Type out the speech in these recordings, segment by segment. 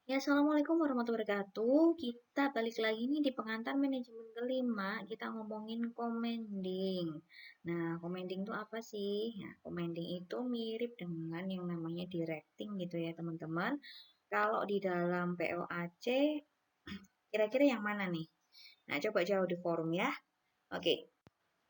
Ya, Assalamualaikum warahmatullahi wabarakatuh. Kita balik lagi nih di pengantar manajemen kelima. Kita ngomongin commending. Nah, commending itu apa sih? Nah, commending itu mirip dengan yang namanya directing gitu ya, teman-teman. Kalau di dalam POAC, kira-kira yang mana nih? Nah, coba jawab di forum ya. Oke.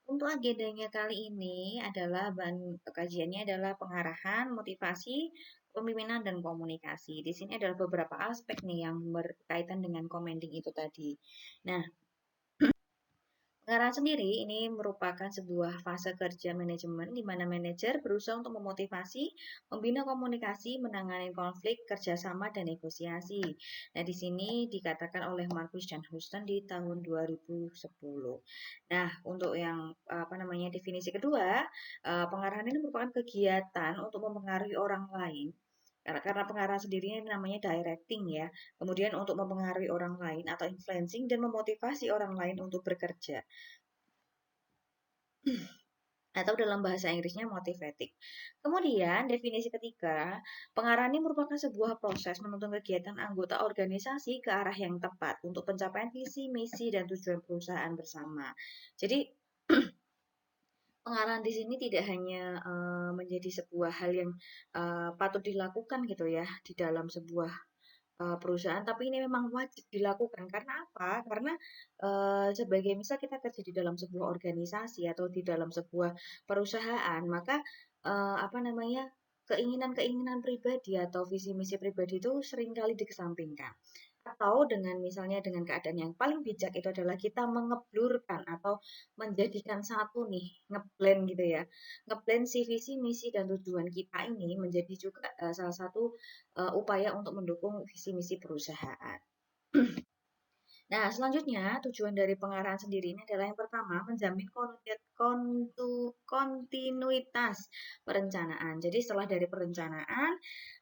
Untuk agendanya kali ini adalah bahan kajiannya adalah pengarahan, motivasi, pemimpinan, dan komunikasi. Di sini adalah beberapa aspek nih yang berkaitan dengan commending itu tadi. Nah, pengarahan sendiri ini merupakan sebuah fase kerja manajemen di mana manajer berusaha untuk memotivasi, membina komunikasi, menangani konflik, kerjasama, dan negosiasi. Nah, di sini dikatakan oleh Marcus dan Houston di tahun 2010. Nah, untuk yang apa namanya definisi kedua, pengarahan ini merupakan kegiatan untuk mempengaruhi orang lain. Karena pengarahan sendirinya namanya directing ya. Kemudian untuk mempengaruhi orang lain atau influencing dan memotivasi orang lain untuk bekerja atau dalam bahasa Inggrisnya motivating. Kemudian, definisi ketiga, pengarahan ini merupakan sebuah proses menuntun kegiatan anggota organisasi ke arah yang tepat untuk pencapaian visi, misi, dan tujuan perusahaan bersama. Jadi, pengarahan di sini tidak hanya menjadi sebuah hal yang patut dilakukan gitu ya di dalam sebuah perusahaan, tapi ini memang wajib dilakukan. Karena apa? Karena, sebagai misal kita kerja di dalam sebuah organisasi atau di dalam sebuah perusahaan, maka, apa namanya, keinginan-keinginan pribadi atau visi misi pribadi itu seringkali dikesampingkan. Atau dengan misalnya dengan keadaan yang paling bijak itu adalah kita mengeblurkan atau menjadikan satu nih, ngeblend gitu ya, ngeblend si visi, misi, dan tujuan kita ini menjadi juga, salah satu upaya untuk mendukung visi misi perusahaan. Nah, selanjutnya tujuan dari pengarahan sendiri ini adalah yang pertama menjamin kontinuitas perencanaan. Jadi setelah dari perencanaan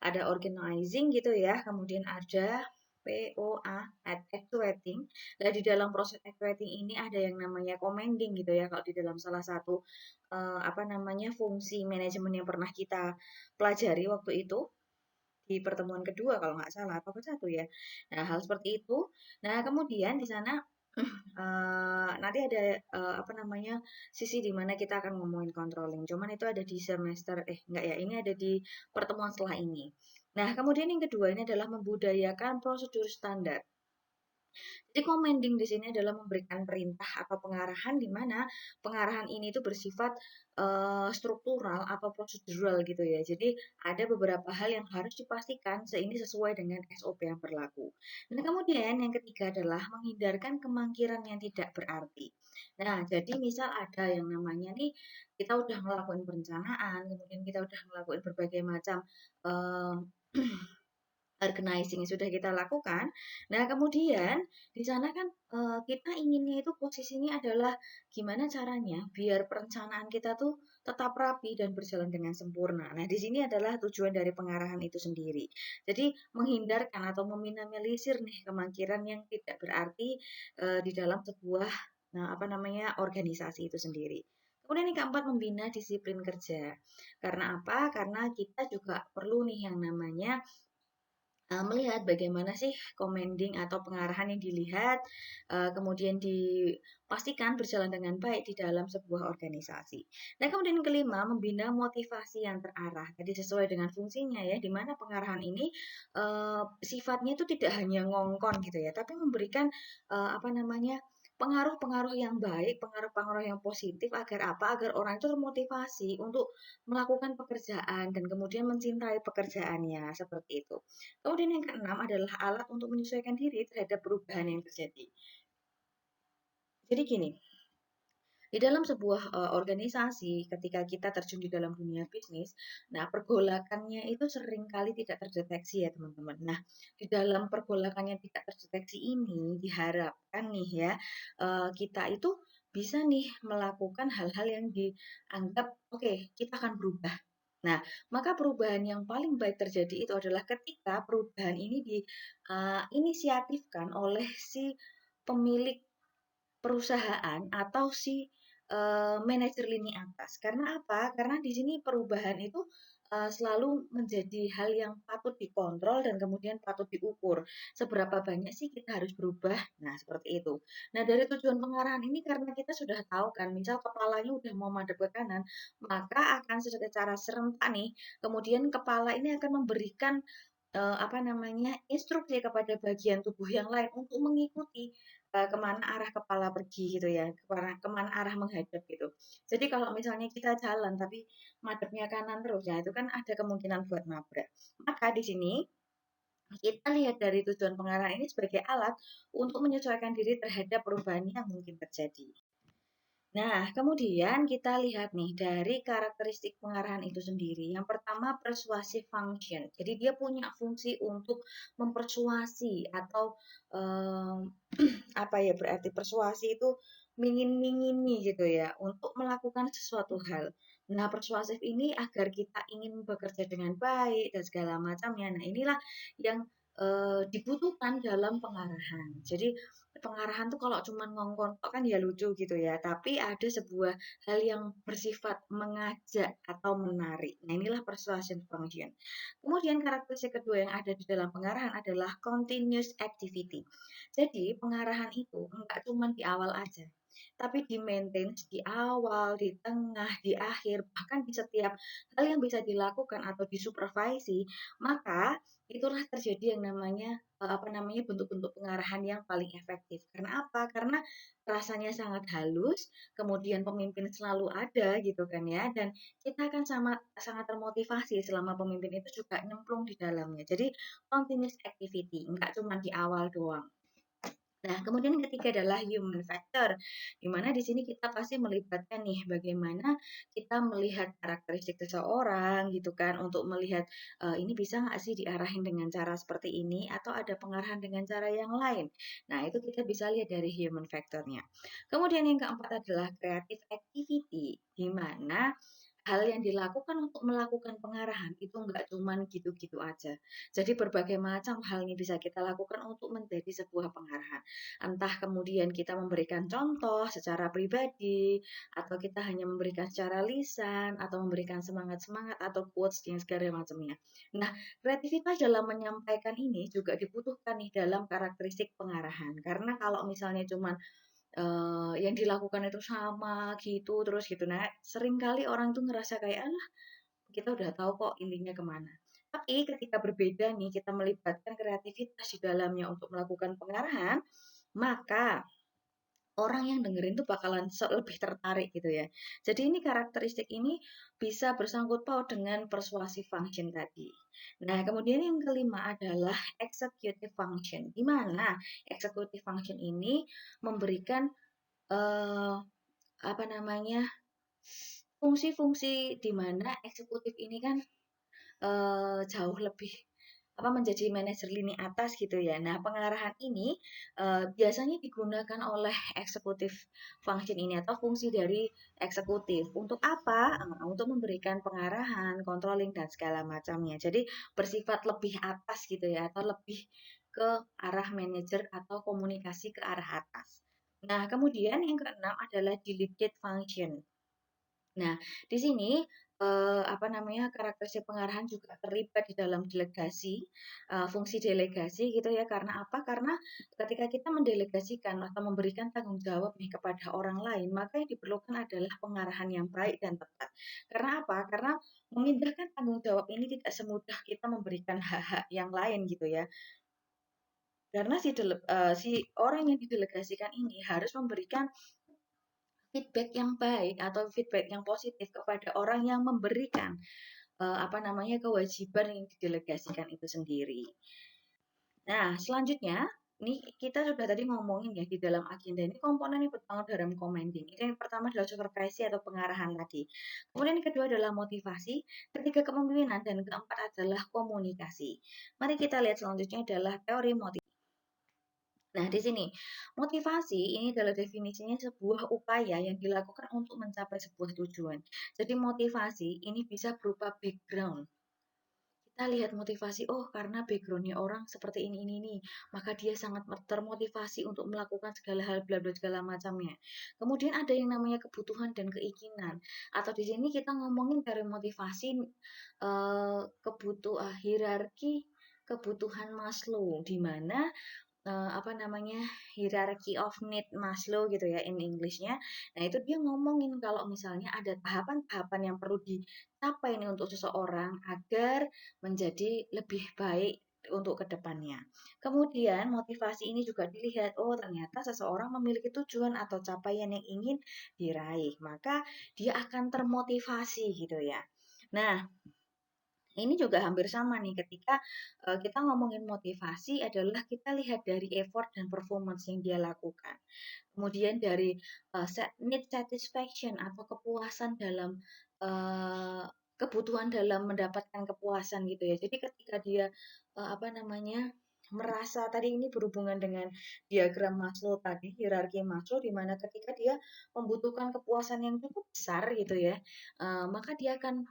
ada organizing gitu ya, kemudian ada POA actuating. Nah, di dalam proses actuating ini ada yang namanya commending gitu ya. Kalau di dalam salah satu apa namanya fungsi manajemen yang pernah kita pelajari waktu itu di pertemuan kedua kalau nggak salah, apa satu ya. Nah, hal seperti itu. Nah, kemudian di sana nanti ada apa namanya sisi di mana kita akan ngomongin controlling. Cuman itu ada di semester enggak ya, ini ada di pertemuan setelah ini. Nah, kemudian yang kedua ini adalah membudayakan prosedur standar. Jadi commanding di sini adalah memberikan perintah atau pengarahan di mana pengarahan ini itu bersifat struktural atau prosedural gitu ya. Jadi ada beberapa hal yang harus dipastikan ini sesuai dengan SOP yang berlaku. Nah, kemudian yang ketiga adalah menghindarkan kemangkiran yang tidak berarti. Nah, jadi misal ada yang namanya nih kita udah ngelakuin perencanaan, kemudian kita udah ngelakuin berbagai macam eh, organizing sudah kita lakukan. Nah, kemudian di sana kan kita inginnya itu posisinya adalah gimana caranya biar perencanaan kita tuh tetap rapi dan berjalan dengan sempurna. Nah, di sini adalah tujuan dari pengarahan itu sendiri. Jadi menghindarkan atau meminimalisir nih kemungkinan yang tidak berarti di dalam sebuah apa namanya organisasi itu sendiri. Kemudian yang keempat membina disiplin kerja. Karena apa? Karena kita juga perlu nih yang namanya melihat bagaimana sih commending atau pengarahan yang dilihat, kemudian dipastikan berjalan dengan baik di dalam sebuah organisasi. Nah, kemudian yang kelima, membina motivasi yang terarah. Jadi sesuai dengan fungsinya ya, di mana pengarahan ini sifatnya itu tidak hanya ngongkon gitu ya, tapi memberikan apa namanya pengaruh-pengaruh yang baik, pengaruh-pengaruh yang positif agar apa? Agar orang itu termotivasi untuk melakukan pekerjaan dan kemudian mencintai pekerjaannya seperti itu. Kemudian yang keenam adalah alat untuk menyesuaikan diri terhadap perubahan yang terjadi. Jadi gini, di dalam sebuah organisasi ketika kita terjun di dalam dunia bisnis, nah pergolakannya itu seringkali tidak terdeteksi ya teman-teman. Nah, di dalam pergolakan yang tidak terdeteksi ini diharapkan nih ya kita itu bisa nih melakukan hal-hal yang dianggap oke, kita akan berubah. Nah, maka perubahan yang paling baik terjadi itu adalah ketika perubahan ini diinisiatifkan oleh si pemilik perusahaan atau si manajer lini atas. Karena apa? Karena di sini perubahan itu selalu menjadi hal yang patut dikontrol dan kemudian patut diukur. Seberapa banyak sih kita harus berubah? Nah, seperti itu. Nah, dari tujuan pengarahan ini karena kita sudah tahu kan, misal kepalanya udah mau madep ke kanan, maka akan secara serentak nih, kemudian kepala ini akan memberikan apa namanya, instruksi kepada bagian tubuh yang lain untuk mengikuti, kemana arah kepala pergi gitu ya, kemana arah menghadap gitu. Jadi kalau misalnya kita jalan tapi madepnya kanan terus, ya itu kan ada kemungkinan buat nabrak. Maka di sini kita lihat dari tujuan pengarahan ini sebagai alat untuk menyesuaikan diri terhadap perubahan yang mungkin terjadi. Nah, kemudian kita lihat nih dari karakteristik pengarahan itu sendiri. Yang pertama persuasive function. Jadi dia punya fungsi untuk mempersuasi atau em, apa ya berarti persuasi itu mingin-mingini gitu ya untuk melakukan sesuatu hal. Nah, persuasif ini agar kita ingin bekerja dengan baik dan segala macamnya. Nah, inilah yang dibutuhkan dalam pengarahan. Jadi pengarahan tuh kalau cuma ngongkon kan ya lucu gitu ya, tapi ada sebuah hal yang bersifat mengajak atau menarik. Nah, inilah persuasion function. Kemudian karakteristik kedua yang ada di dalam pengarahan adalah continuous activity. Jadi pengarahan itu enggak cuma di awal aja, tapi di maintain di awal, di tengah, di akhir, bahkan di setiap hal yang bisa dilakukan atau disupervisi, maka itulah terjadi yang namanya apa namanya bentuk-bentuk pengarahan yang paling efektif. Karena apa? Karena rasanya sangat halus, kemudian pemimpin selalu ada gitu kan ya, dan kita akan sangat termotivasi selama pemimpin itu juga nyemplung di dalamnya. Jadi continuous activity, nggak cuma di awal doang. Nah, kemudian yang ketiga adalah human factor, di mana di sini kita pasti melibatkan nih bagaimana kita melihat karakteristik seseorang gitu kan, untuk melihat ini bisa nggak sih diarahin dengan cara seperti ini atau ada pengarahan dengan cara yang lain. Nah, itu kita bisa lihat dari human factornya. Kemudian yang keempat adalah creative activity, di mana hal yang dilakukan untuk melakukan pengarahan itu enggak cuman gitu-gitu aja. Jadi berbagai macam hal ini bisa kita lakukan untuk menjadi sebuah pengarahan. Entah kemudian kita memberikan contoh secara pribadi, atau kita hanya memberikan secara lisan, atau memberikan semangat-semangat atau quotes yang segala macamnya. Nah, kreativitas dalam menyampaikan ini juga dibutuhkan nih dalam karakteristik pengarahan. Karena kalau misalnya cuman yang dilakukan itu sama gitu terus gitu. Nah, seringkali orang tuh ngerasa kayak, "Alah, kita udah tahu kok intinya kemana." Tapi ketika berbeda nih, kita melibatkan kreativitas di dalamnya untuk melakukan pengarahan, maka orang yang dengerin tuh bakalan lebih tertarik gitu ya. Jadi ini karakteristik ini bisa bersangkut paut dengan persuasive function tadi. Nah, kemudian yang kelima adalah executive function. Di mana executive function ini memberikan eh, apa namanya fungsi-fungsi di mana eksekutif ini kan jauh lebih apa menjadi manajer lini atas gitu ya. Nah, pengarahan ini biasanya digunakan oleh eksekutif function ini atau fungsi dari eksekutif. Untuk apa? Untuk memberikan pengarahan, controlling dan segala macamnya. Jadi bersifat lebih atas gitu ya atau lebih ke arah manajer atau komunikasi ke arah atas. Nah, kemudian yang keenam adalah delegate function. Nah, di sini apa namanya karakteristik pengarahan juga terlibat di dalam delegasi, fungsi delegasi gitu ya. Karena apa? Karena ketika kita mendelegasikan atau memberikan tanggung jawab nih kepada orang lain, maka yang diperlukan adalah pengarahan yang baik dan tepat. Karena apa? Karena memindahkan tanggung jawab ini tidak semudah kita memberikan hak-hak yang lain gitu ya. Karena si orang yang didelegasikan ini harus memberikan feedback yang baik atau feedback yang positif kepada orang yang memberikan apa namanya kewajiban yang didelegasikan itu sendiri. Nah, selanjutnya ini kita sudah tadi ngomongin ya di dalam agenda ini komponen yang bertanggung dalam commanding. Ini yang pertama adalah supervisi atau pengarahan tadi. Kemudian yang kedua adalah motivasi, ketiga kepemimpinan dan keempat adalah komunikasi. Mari kita lihat selanjutnya adalah teori motivasi. Nah, di sini motivasi ini adalah definisinya sebuah upaya yang dilakukan untuk mencapai sebuah tujuan. Jadi motivasi ini bisa berupa background. Kita kita lihat motivasi, oh karena backgroundnya orang seperti ini, maka dia sangat termotivasi untuk melakukan segala hal bla bla segala macamnya. Kemudian ada yang namanya kebutuhan dan keinginan. Atau di sini kita ngomongin dari motivasi hierarki kebutuhan Maslow, di mana apa namanya, hierarchy of need Maslow gitu ya in English-nya. Nah, itu dia ngomongin kalau misalnya ada tahapan-tahapan yang perlu dicapai nih untuk seseorang agar menjadi lebih baik untuk kedepannya. Kemudian motivasi ini juga dilihat, oh ternyata seseorang memiliki tujuan atau capaian yang ingin diraih, maka dia akan termotivasi gitu ya. Nah, ini juga hampir sama nih ketika kita ngomongin motivasi adalah kita lihat dari effort dan performance yang dia lakukan. Kemudian dari need satisfaction atau kepuasan dalam kebutuhan dalam mendapatkan kepuasan gitu ya. Jadi ketika dia apa namanya merasa tadi ini berhubungan dengan diagram Maslow tadi, hierarki Maslow di mana ketika dia membutuhkan kepuasan yang cukup besar gitu ya, maka dia akan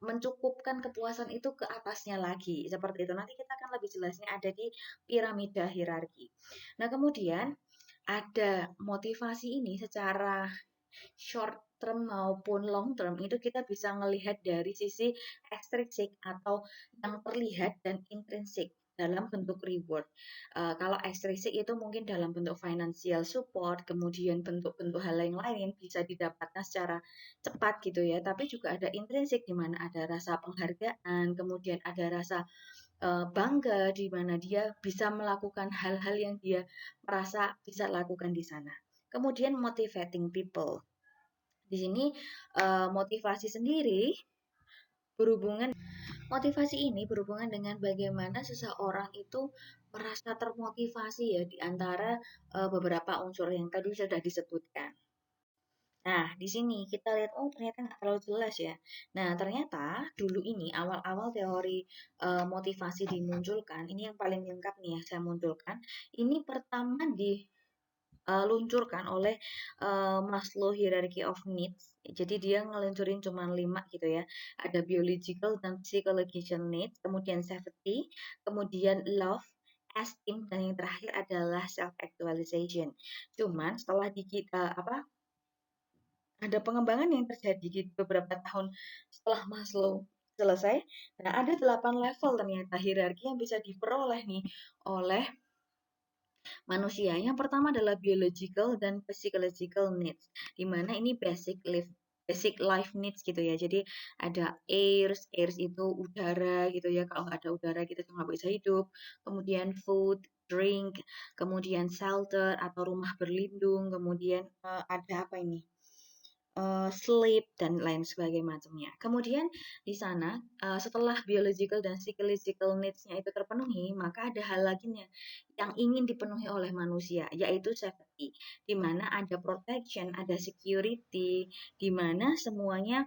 mencukupkan kepuasan itu ke atasnya lagi. Seperti itu. Nanti kita akan lebih jelasnya ada di piramida hierarki. Nah, kemudian ada motivasi ini secara short term maupun long term itu kita bisa melihat dari sisi ekstrinsik atau yang terlihat dan intrinsik dalam bentuk reward. Kalau ekstrinsik itu mungkin dalam bentuk financial support, kemudian bentuk-bentuk hal lain-lain yang bisa didapatkan secara cepat gitu ya. Tapi juga ada intrinsik di mana ada rasa penghargaan, kemudian ada rasa bangga di mana dia bisa melakukan hal-hal yang dia merasa bisa lakukan di sana. Kemudian motivating people. Di sini motivasi sendiri berhubungan motivasi ini berhubungan dengan bagaimana seseorang itu merasa termotivasi ya di antara beberapa unsur yang tadi sudah disebutkan. Nah, di sini kita lihat, oh ternyata nggak terlalu jelas ya. Nah, ternyata dulu ini awal-awal teori motivasi dimunculkan, ini yang paling lengkap nih ya saya munculkan. Ini pertama diluncurkan oleh Maslow Hierarchy of Needs. Jadi dia ngeluncurin cuma 5 gitu ya. Ada biological dan psychological needs, kemudian safety, kemudian love, esteem, dan yang terakhir adalah self actualization. Cuman setelah di kita apa ada pengembangan yang terjadi di beberapa tahun setelah Maslow selesai. Nah, ada 8 level ternyata hierarki yang bisa diperoleh nih oleh manusia. Yang pertama adalah biological dan physiological needs, di mana ini basic life needs gitu ya. Jadi ada airs itu udara gitu ya. Kalau nggak ada udara kita tuh nggak bisa hidup. Kemudian food, drink, kemudian shelter atau rumah berlindung. Kemudian ada apa ini? Sleep dan lain sebagainya macamnya. Kemudian di sana setelah biological dan psychological needs-nya itu terpenuhi, maka ada hal lagi yang ingin dipenuhi oleh manusia, yaitu safety, di mana ada protection, ada security, di mana semuanya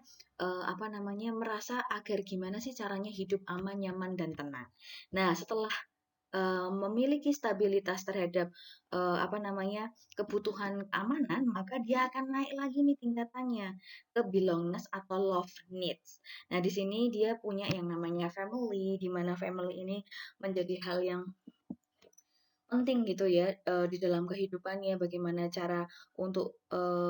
apa namanya merasa agar gimana sih caranya hidup aman, nyaman dan tenang. Nah, setelah memiliki stabilitas terhadap apa namanya kebutuhan keamanan, maka dia akan naik lagi nih tingkatannya ke belongingness atau love needs. Nah, di sini dia punya yang namanya family, di mana family ini menjadi hal yang penting gitu ya di dalam kehidupannya bagaimana cara untuk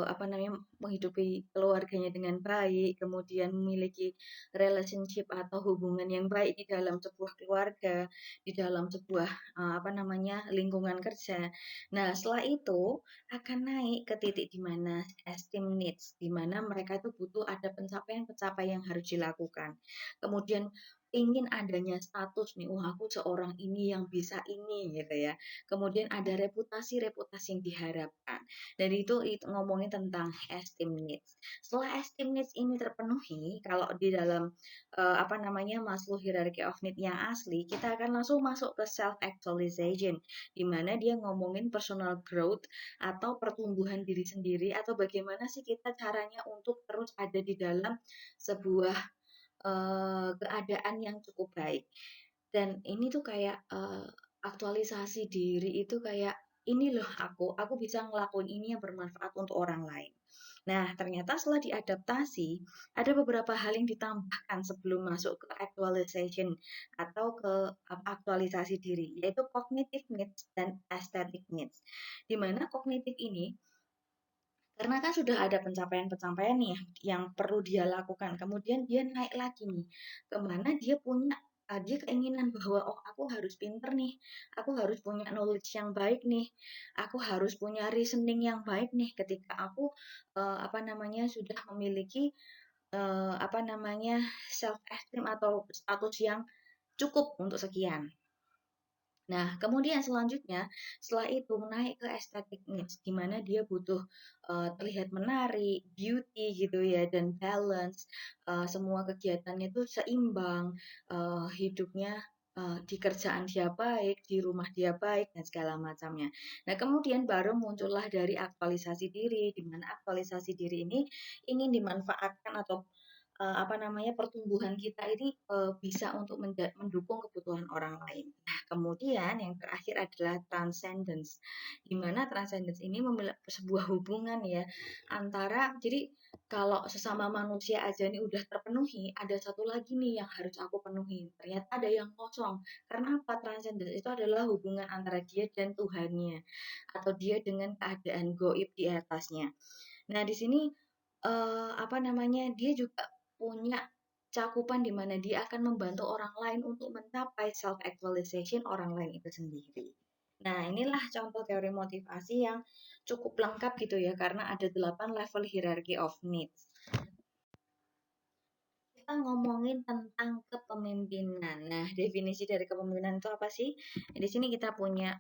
apa namanya menghidupi keluarganya dengan baik, kemudian memiliki relationship atau hubungan yang baik di dalam sebuah keluarga, di dalam sebuah apa namanya lingkungan kerja. Nah, setelah itu akan naik ke titik di mana esteem needs, di mana mereka itu butuh ada pencapaian-pencapaian yang harus dilakukan. Kemudian ingin adanya status nih, wah aku seorang ini yang bisa ini gitu ya. Kemudian ada reputasi-reputasi yang diharapkan. Dan itu ngomongin tentang esteem needs. Setelah esteem needs ini terpenuhi, kalau di dalam apa namanya Maslow Hierarchy of Needs yang asli, kita akan langsung masuk ke self actualization, di mana dia ngomongin personal growth atau pertumbuhan diri sendiri atau bagaimana sih kita caranya untuk terus ada di dalam sebuah keadaan yang cukup baik. Dan ini tuh kayak aktualisasi diri itu kayak ini loh aku bisa ngelakuin ini yang bermanfaat untuk orang lain. Nah, ternyata setelah diadaptasi, ada beberapa hal yang ditambahkan sebelum masuk ke actualization atau ke aktualisasi diri, yaitu cognitive needs dan aesthetic needs. Di mana kognitif ini karena kan sudah ada pencapaian-pencapaian nih yang perlu dia lakukan. Kemudian dia naik lagi nih, kemana dia punya dia keinginan bahwa oh aku harus pinter nih, aku harus punya knowledge yang baik nih, aku harus punya reasoning yang baik nih ketika aku apa namanya sudah memiliki apa namanya self esteem atau status yang cukup untuk sekian. Nah, kemudian selanjutnya, setelah itu naik ke aesthetic needs, di mana dia butuh terlihat menarik, beauty gitu ya, dan balance, semua kegiatannya itu seimbang, hidupnya di kerjaan dia baik, di rumah dia baik, dan segala macamnya. Nah, kemudian baru muncullah dari aktualisasi diri, di mana aktualisasi diri ini ingin dimanfaatkan atau apa namanya pertumbuhan kita ini bisa untuk mendukung kebutuhan orang lain. Nah, kemudian yang terakhir adalah transcendence, di mana transcendence ini memiliki sebuah hubungan ya antara jadi kalau sesama manusia aja ini udah terpenuhi, ada satu lagi nih yang harus aku penuhi. Ternyata ada yang kosong. Karena apa? Transcendence itu adalah hubungan antara dia dan Tuhannya atau dia dengan keadaan goib di atasnya. Nah, di sini apa namanya, dia juga punya cakupan di mana dia akan membantu orang lain untuk mencapai self actualization orang lain itu sendiri. Nah, inilah contoh teori motivasi yang cukup lengkap gitu ya, karena ada 8 level hierarchy of needs. Kita ngomongin tentang kepemimpinan. Nah, definisi dari kepemimpinan itu apa sih? Di sini kita punya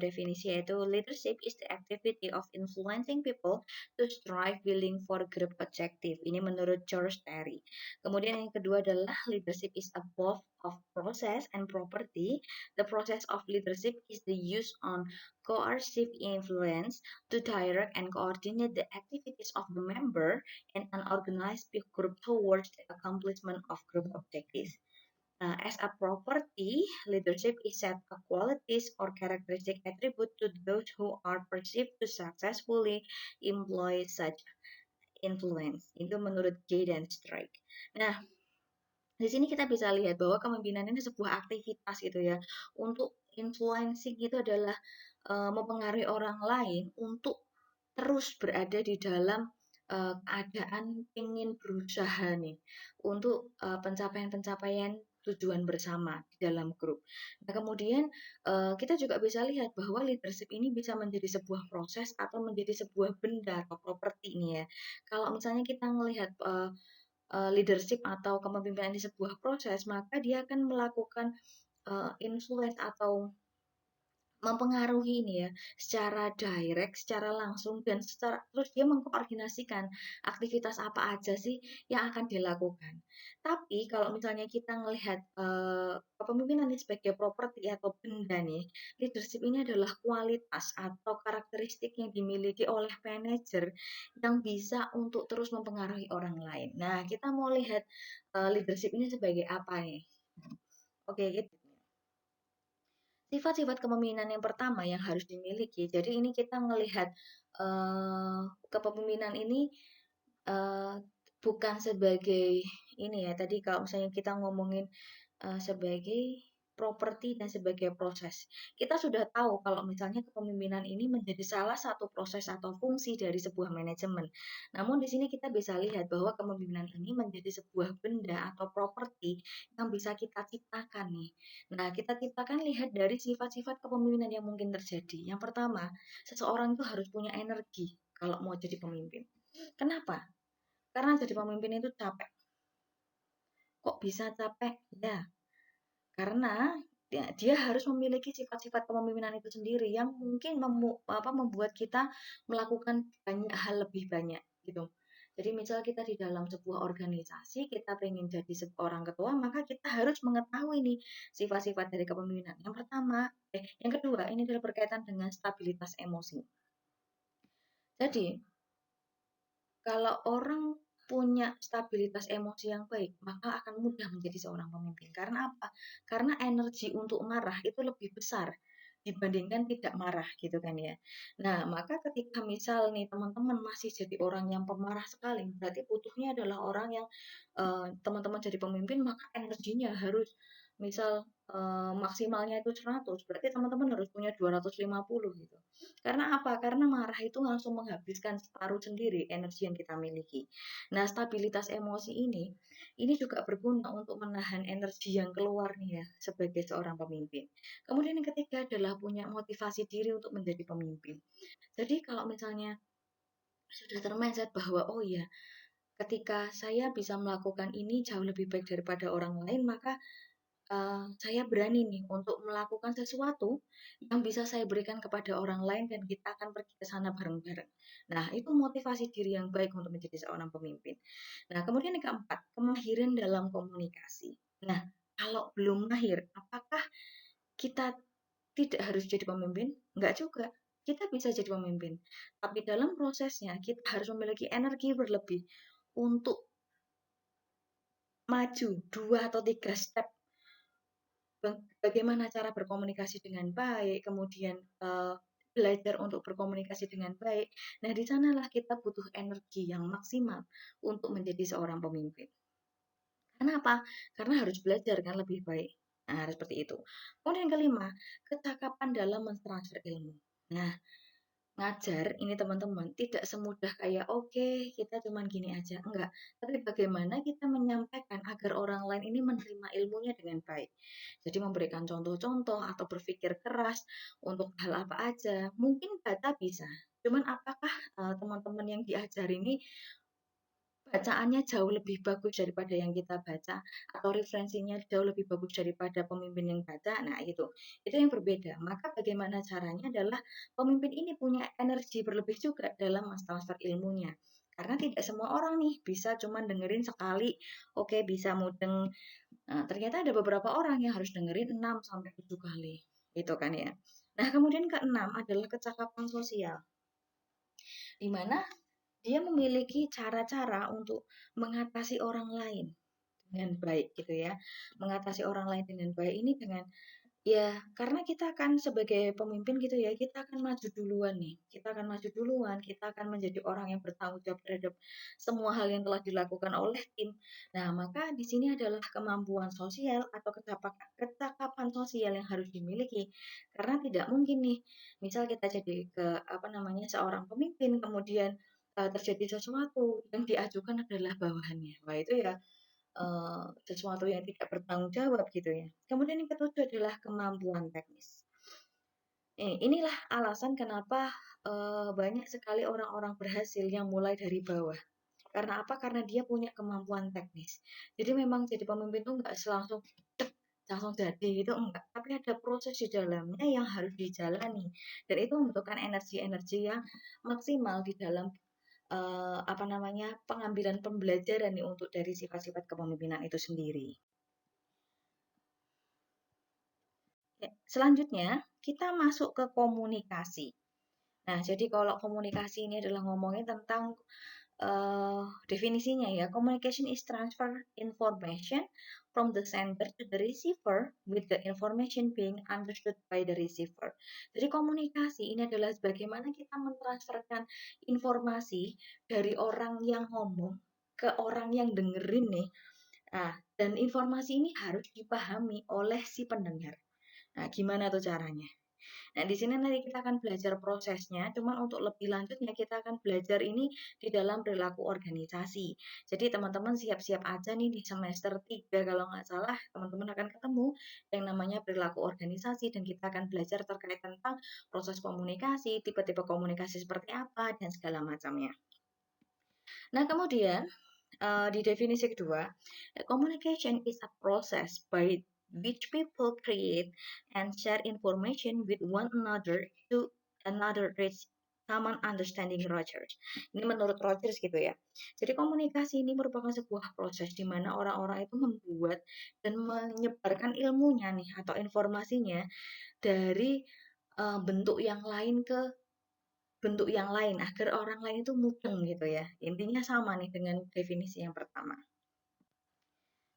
definisi yaitu leadership is the activity of influencing people to strive willing for group objective. Ini menurut George Terry. Kemudian yang kedua adalah leadership is above of process and property. The process of leadership is the use on coercive influence to direct and coordinate the activities of the member and an organized group towards the accomplishment of group objectives. As a property, leadership is set of qualities or characteristic attribute to those who are perceived to successfully employ such influence. Itu menurut Jay dan Strike. Nah, di sini kita bisa lihat bahwa kepemimpinan ini sebuah aktivitas gitu ya. Untuk influencing itu adalah mempengaruhi orang lain untuk terus berada di dalam keadaan ingin berusaha nih untuk pencapaian-pencapaian tujuan bersama di dalam grup. Nah, kemudian kita juga bisa lihat bahwa leadership ini bisa menjadi sebuah proses atau menjadi sebuah benda atau properti nih ya. Kalau misalnya kita melihat leadership atau kepemimpinan di sebuah proses, maka dia akan melakukan influence atau mempengaruhi ini ya secara direct, secara langsung dan secara terus dia mengkoordinasikan aktivitas apa aja sih yang akan dilakukan. Tapi kalau misalnya kita melihat kepemimpinan ini sebagai properti atau benda nih, leadership ini adalah kualitas atau karakteristik yang dimiliki oleh manajer yang bisa untuk terus mempengaruhi orang lain. Nah, kita mau lihat leadership ini sebagai apa nih? Oke, gitu. Sifat-sifat kepemimpinan yang pertama yang harus dimiliki. Jadi ini kita melihat kepemimpinan ini eh, bukan sebagai ini ya. Tadi kalau misalnya kita ngomongin sebagai properti dan sebagai proses. Kita sudah tahu kalau misalnya kepemimpinan ini menjadi salah satu proses atau fungsi dari sebuah manajemen. Namun di sini kita bisa lihat bahwa kepemimpinan ini menjadi sebuah benda atau properti yang bisa kita ciptakan nih. Nah, kita ciptakan lihat dari sifat-sifat kepemimpinan yang mungkin terjadi. Yang pertama, seseorang itu harus punya energi kalau mau jadi pemimpin. Kenapa? Karena jadi pemimpin itu capek. Kok bisa capek? Ya, karena dia harus memiliki sifat-sifat kepemimpinan itu sendiri yang mungkin membuat kita melakukan banyak hal lebih banyak gitu. Jadi misal kita di dalam sebuah organisasi, kita pengen jadi seorang ketua, maka kita harus mengetahui nih sifat-sifat dari kepemimpinan. Yang pertama, yang kedua ini adalah berkaitan dengan stabilitas emosi. Jadi kalau orang punya stabilitas emosi yang baik, maka akan mudah menjadi seorang pemimpin. Karena apa? Karena energi untuk marah itu lebih besar dibandingkan tidak marah gitu kan ya. Nah, maka ketika misal nih teman-teman masih jadi orang yang pemarah sekali, berarti butuhnya adalah orang yang teman-teman jadi pemimpin maka energinya harus misal maksimalnya itu 100, berarti teman-teman harus punya 250 gitu. Karena apa? Karena marah itu langsung menghabiskan separuh sendiri energi yang kita miliki. Nah, stabilitas emosi ini juga berguna untuk menahan energi yang keluar nih ya sebagai seorang pemimpin. Kemudian yang ketiga adalah punya motivasi diri untuk menjadi pemimpin. Jadi kalau misalnya sudah termindset bahwa oh iya, ketika saya bisa melakukan ini jauh lebih baik daripada orang lain, maka saya berani nih untuk melakukan sesuatu yang bisa saya berikan kepada orang lain dan kita akan pergi ke sana bareng-bareng. Nah, itu motivasi diri yang baik untuk menjadi seorang pemimpin. Nah, kemudian yang keempat, kemahiran dalam komunikasi. Nah, kalau belum mahir, apakah kita tidak harus jadi pemimpin? Enggak juga. Kita bisa jadi pemimpin. Tapi dalam prosesnya, kita harus memiliki energi berlebih untuk maju 2 atau 3 step bagaimana cara berkomunikasi dengan baik, kemudian belajar untuk berkomunikasi dengan baik. Nah, di sanalah kita butuh energi yang maksimal untuk menjadi seorang pemimpin. Kenapa? Karena harus belajar kan lebih baik. Nah, harus seperti itu. Kemudian yang kelima, kecakapan dalam mentransfer ilmu. Nah, ngajar ini teman-teman tidak semudah kayak oke kita cuman gini aja enggak, tapi bagaimana kita menyampaikan agar orang lain ini menerima ilmunya dengan baik. Jadi memberikan contoh-contoh atau berpikir keras untuk hal apa aja. Mungkin kata bisa, cuman apakah teman-teman yang diajar ini bacaannya jauh lebih bagus daripada yang kita baca atau referensinya jauh lebih bagus daripada pemimpin yang baca. Nah, itu yang berbeda. Maka bagaimana caranya adalah pemimpin ini punya energi berlebih juga dalam transfer ilmunya. Karena tidak semua orang nih bisa cuma dengerin sekali, oke bisa mudeng. Nah, ternyata ada beberapa orang yang harus dengerin 6 sampai 7 kali. Gitu kan ya. Nah, kemudian keenam adalah kecakapan sosial. Di mana dia memiliki cara-cara untuk mengatasi orang lain dengan baik gitu ya. Mengatasi orang lain dengan baik ini dengan ya karena kita akan sebagai pemimpin gitu ya, kita akan maju duluan nih. Kita akan maju duluan, kita akan menjadi orang yang bertanggung jawab terhadap semua hal yang telah dilakukan oleh tim. Nah, maka di sini adalah kemampuan sosial atau kecakapan sosial yang harus dimiliki. Karena tidak mungkin nih, misal kita jadi apa namanya seorang pemimpin kemudian terjadi sesuatu yang diajukan adalah bawahannya. Wah, itu ya sesuatu yang tidak bertanggung jawab gitu ya. Kemudian yang ketujuh adalah kemampuan teknis. Inilah alasan kenapa banyak sekali orang-orang berhasil yang mulai dari bawah. Karena apa? Karena dia punya kemampuan teknis. Jadi memang jadi pemimpin itu nggak langsung langsung jadi gitu enggak, tapi ada proses di dalamnya yang harus dijalani dan itu membutuhkan energi-energi yang maksimal di dalam apa namanya pengambilan pembelajaran nih untuk dari sifat-sifat kepemimpinan itu sendiri. Ya, selanjutnya kita masuk ke komunikasi. Nah, jadi kalau komunikasi ini adalah ngomongin tentang definisinya ya, communication is transfer information from the sender to the receiver with the information being understood by the receiver. Jadi komunikasi ini adalah bagaimana kita mentransferkan informasi dari orang yang ngomong ke orang yang dengerin nih. Nah, dan informasi ini harus dipahami oleh si pendengar. Nah, gimana tuh caranya? Nah, di sini nanti kita akan belajar prosesnya, cuman untuk lebih lanjutnya kita akan belajar ini di dalam perilaku organisasi. Jadi teman-teman siap-siap aja nih di semester 3 kalau nggak salah, teman-teman akan ketemu yang namanya perilaku organisasi dan kita akan belajar terkait tentang proses komunikasi, tipe-tipe komunikasi seperti apa, dan segala macamnya. Nah, kemudian di definisi kedua, communication is a process by which people create and share information with one another to another reach common understanding Rogers. Ini menurut Rogers gitu ya. Jadi komunikasi ini merupakan sebuah proses di mana orang-orang itu membuat dan menyebarkan ilmunya nih atau informasinya dari bentuk yang lain ke bentuk yang lain agar orang lain itu mudeng gitu ya. Intinya sama nih dengan definisi yang pertama.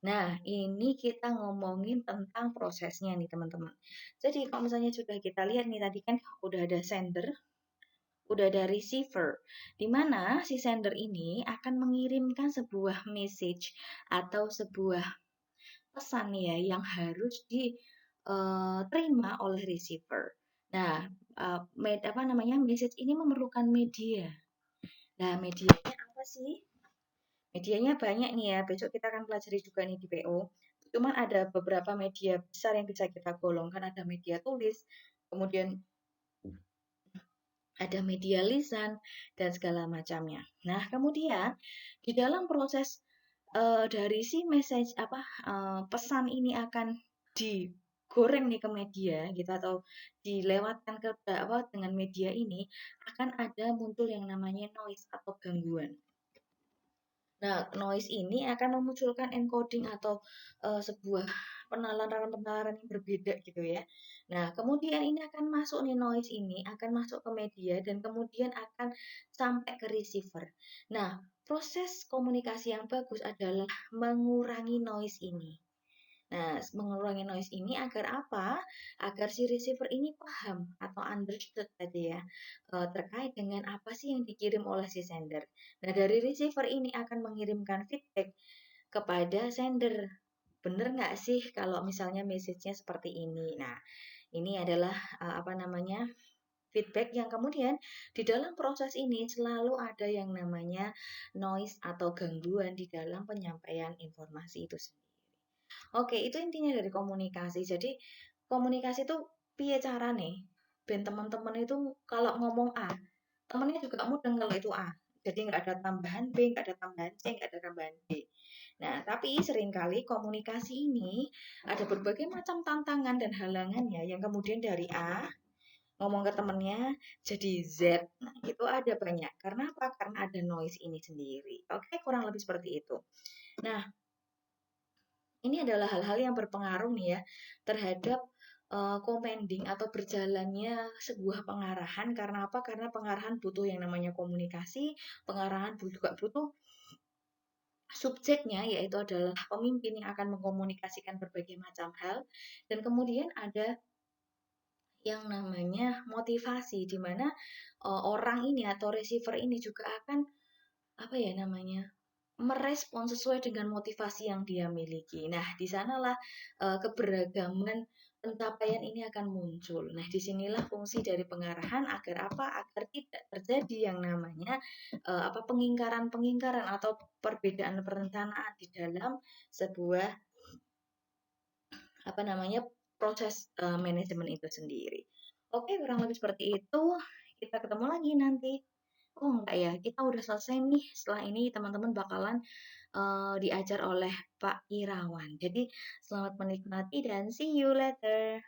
Nah, ini kita ngomongin tentang prosesnya nih teman-teman. Jadi kalau misalnya sudah kita lihat nih tadi kan udah ada sender, udah ada receiver, di mana si sender ini akan mengirimkan sebuah message atau sebuah pesan ya yang harus diterima oleh receiver. Nah, apa namanya message ini memerlukan media. Nah, medianya apa sih? Medianya banyak nih ya, besok kita akan pelajari juga nih di PO. Cuman ada beberapa media besar yang bisa kita golongkan, ada media tulis, kemudian ada media lisan, dan segala macamnya. Nah, kemudian di dalam proses dari si message pesan ini akan digoreng nih ke media gitu atau dilewatkan ke apa dengan media ini akan ada muncul yang namanya noise atau gangguan. Nah, noise ini akan memunculkan encoding atau sebuah penalaran-penalaran yang berbeda gitu ya. Nah, kemudian ini akan masuk nih noise ini akan masuk ke media dan kemudian akan sampai ke receiver. Nah, proses komunikasi yang bagus adalah mengurangi noise ini. Nah, mengurangi noise ini agar apa? Agar si receiver ini paham atau understood tadi ya, terkait dengan apa sih yang dikirim oleh si sender. Nah, dari receiver ini akan mengirimkan feedback kepada sender. Bener nggak sih kalau misalnya message-nya seperti ini? Nah, ini adalah apa namanya feedback yang kemudian di dalam proses ini selalu ada yang namanya noise atau gangguan di dalam penyampaian informasi itu sendiri. Oke, itu intinya dari komunikasi. Jadi, komunikasi itu piye carane ben teman-teman itu kalau ngomong A, temennya juga mudeng kalau itu A. Jadi nggak ada tambahan B, nggak ada tambahan C, nggak ada tambahan D. Nah, tapi seringkali komunikasi ini ada berbagai macam tantangan dan halangannya yang kemudian dari A ngomong ke temennya jadi Z. Nah, itu ada banyak. Karena apa? Karena ada noise ini sendiri. Oke, kurang lebih seperti itu. Nah, ini adalah hal-hal yang berpengaruh nih ya terhadap commanding atau berjalannya sebuah pengarahan. Karena apa? Karena pengarahan butuh yang namanya komunikasi, pengarahan juga butuh subjeknya yaitu adalah pemimpin yang akan mengkomunikasikan berbagai macam hal dan kemudian ada yang namanya motivasi di mana orang ini atau receiver ini juga akan apa ya namanya merespon sesuai dengan motivasi yang dia miliki. Nah, di sanalah keberagaman pencapaian ini akan muncul. Nah, disinilah fungsi dari pengarahan agar apa? Agar tidak terjadi yang namanya pengingkaran-pengingkaran atau perbedaan perencanaan di dalam sebuah apa namanya proses manajemen itu sendiri. Oke, kurang lebih seperti itu. Kita ketemu lagi nanti. Oh enggak ya, kita udah selesai nih. Setelah ini teman-teman bakalan diajar oleh Pak Irawan. Jadi selamat menikmati dan see you later.